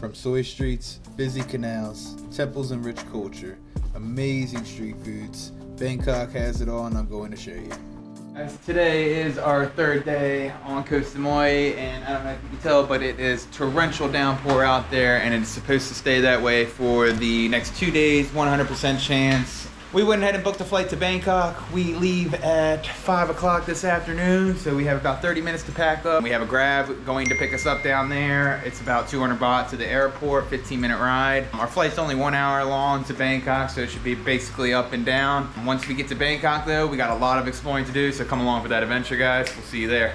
From soy streets, busy canals, temples and rich culture, amazing street foods, Bangkok has it all and I'm going to show you. As today is our third day on Koh Samui, and I don't know if you can tell, but it is torrential downpour out there, and it's supposed to stay that way for the next 2 days, 100% chance. We went ahead and booked a flight to Bangkok. We leave at 5 o'clock this afternoon, so we have about 30 minutes to pack up. We have a Grab going to pick us up down there. It's about 200 baht to the airport, 15-minute ride. Our flight's only 1 hour long to Bangkok, so it should be basically up and down. Once we get to Bangkok though, we got a lot of exploring to do, so come along for that adventure, guys. We'll see you there.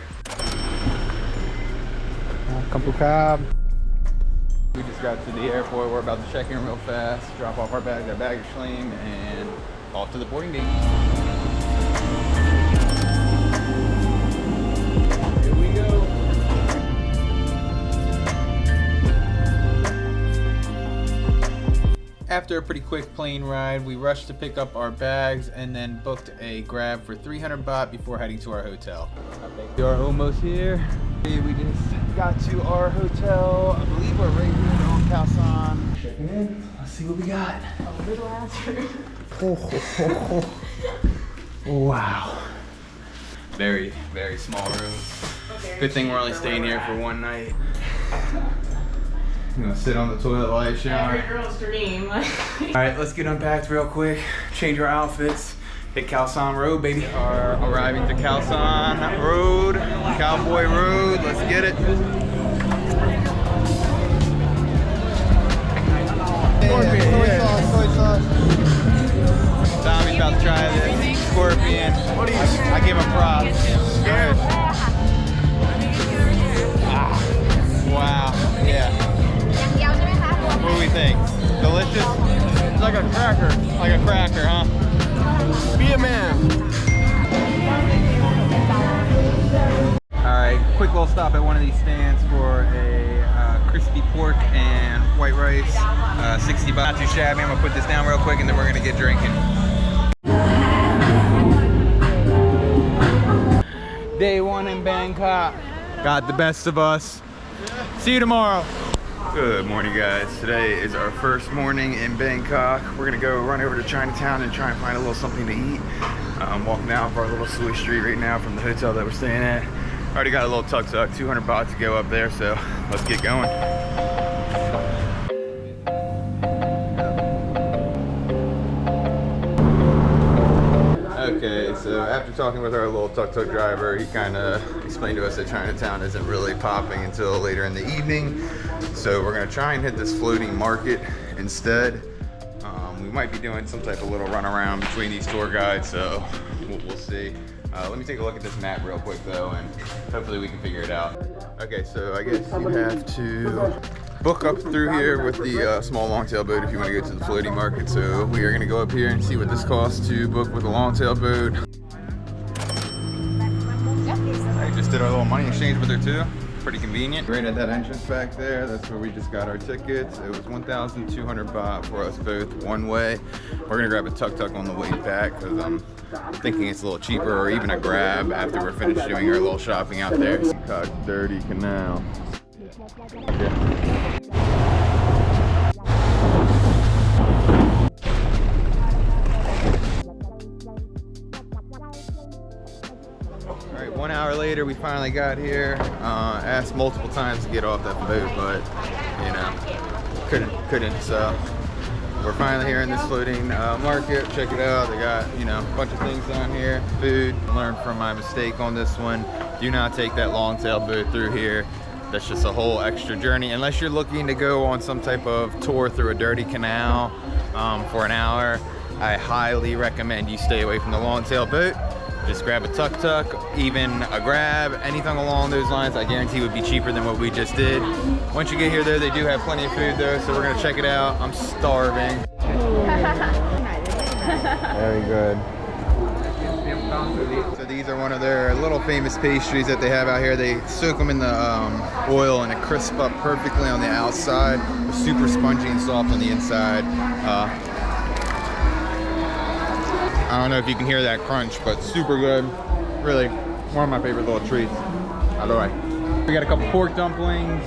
We just got to the airport. We're about to check in real fast, drop off our bags, our baggage claim, and off to the boarding gate. Here we go. After a pretty quick plane ride, we rushed to pick up our bags and then booked a Grab for 300 baht before heading to our hotel. We are almost here. We just got to our hotel. I believe we're right here on Khao San. Checking in. Let's see what we got. A little ass room. Wow. Very, very small room. Good thing we're only staying here for one night. I'm gonna sit on the toilet while I shower. Every girl's dream. Alright, let's get unpacked real quick. Change our outfits. Hit Khao San Road, baby. Are arriving to Khao San Road, Cowboy Road. Let's get it. Soy sauce. Tommy's about to try this. Scorpion. I give him props. Good. Wow. Yeah. What do we think? Delicious? It's like a cracker. Like a cracker, huh? Be a man. Alright, quick little stop at one of these stands for a crispy pork and white rice. 60 baht. Not too shabby. I'm gonna put this down real quick and then we're gonna get drinking. Day one in Bangkok. Got the best of us. See you tomorrow. Good morning, guys. Today is our first morning in Bangkok. We're gonna go run over to Chinatown and try and find a little something to eat. I'm walking out of our little Sui Street right now from the hotel that we're staying at. Already got a little tuk-tuk, 200 baht to go up there, so let's get going. Okay, so after talking with our little tuk-tuk driver, he kind of explained to us that Chinatown isn't really popping until later in the evening. So we're gonna try and hit this floating market instead. We might be doing some type of little run around between these tour guides, so we'll see. Let me take a look at this map real quick though, and hopefully we can figure it out. Okay, so I guess you have to book up through here with the small longtail boat if you want to go to the floating market. So we are gonna go up here and see what this costs to book with a longtail boat. I just did our little money exchange with her too. Pretty convenient. Right at that entrance back there, that's where we just got our tickets. It was 1,200 baht for us both one way. We're gonna grab a tuk-tuk on the way back because I'm thinking it's a little cheaper, or even a Grab after we're finished doing our little shopping out there. Bangkok Dirty Canal. Yeah. All right, 1 hour later, we finally got here. Asked multiple times to get off that boat, but you know, couldn't. So we're finally here in this floating market. Check it out. They got, you know, a bunch of things down here. Food. Learned from my mistake on this one. Do not take that longtail boat through here. That's just a whole extra journey. Unless you're looking to go on some type of tour through a dirty canal for an hour, I highly recommend you stay away from the longtail boat. Just grab a tuk-tuk, even a Grab, anything along those lines. I guarantee would be cheaper than what we just did. Once you get here though, they do have plenty of food though, so we're gonna check it out. I'm starving. Very good. So these are one of their little famous pastries that they have out here. They soak them in the oil and it crisps up perfectly on the outside. They're super spongy and soft on the inside. I don't know if you can hear that crunch, but super good. Really, one of my favorite little treats. All right. We got a couple pork dumplings,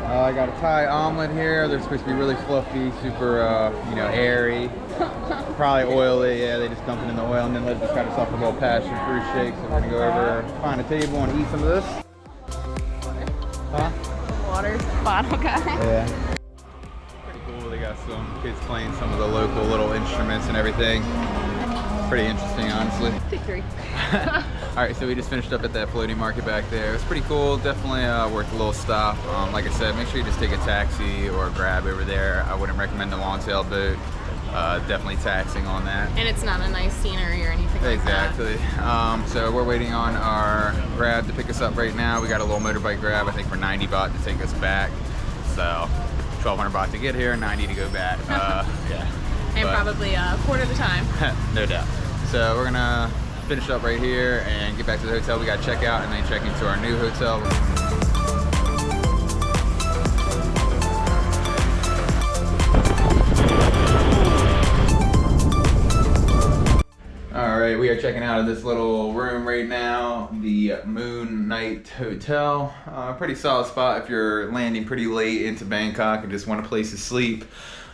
I got a Thai omelet here. They're supposed to be really fluffy, super, airy. Probably oily. Yeah, they just dump it in the oil, and then they just got us off a little passion fruit shake. So we're gonna go over, find a table, and eat some of this. Huh? Water bottle guy. Yeah. Pretty cool. They got some kids playing some of the local little instruments and everything. Pretty interesting, honestly. Take 3. All right, so we just finished up at that floating market back there. It was pretty cool. Definitely worth a little stop. Like I said, make sure you just take a taxi or a grab over there. I wouldn't recommend the long-tail boat. Definitely taxing on that. And it's not a nice scenery or anything like that. Exactly. So we're waiting on our grab to pick us up right now. We got a little motorbike grab, I think for 90 baht to take us back. So 1,200 baht to get here, 90 to go back. Yeah. And probably a quarter of the time. No doubt. So we're gonna finish up right here and get back to the hotel. We gotta check out and then check into our new hotel. All right, we are checking out of this little room right now, the Moon Night Hotel. Pretty solid spot if you're landing pretty late into Bangkok and just want a place to sleep.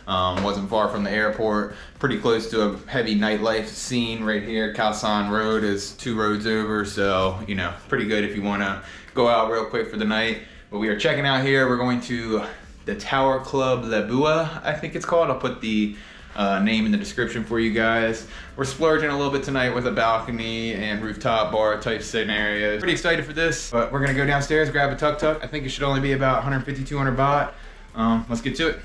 Wasn't far from the airport, pretty close to a heavy nightlife scene right here. Khao San Road is 2 roads over, so pretty good if you want to go out real quick for the night. But we are checking out here. We're going to the Tower Club Lebua, I think it's called. I'll put the name in the description for you guys. We're splurging a little bit tonight with a balcony and rooftop bar type scenario. Pretty excited for this, but we're gonna go downstairs, grab a tuk-tuk. I think it should only be about 150, 200 baht. Let's get to it.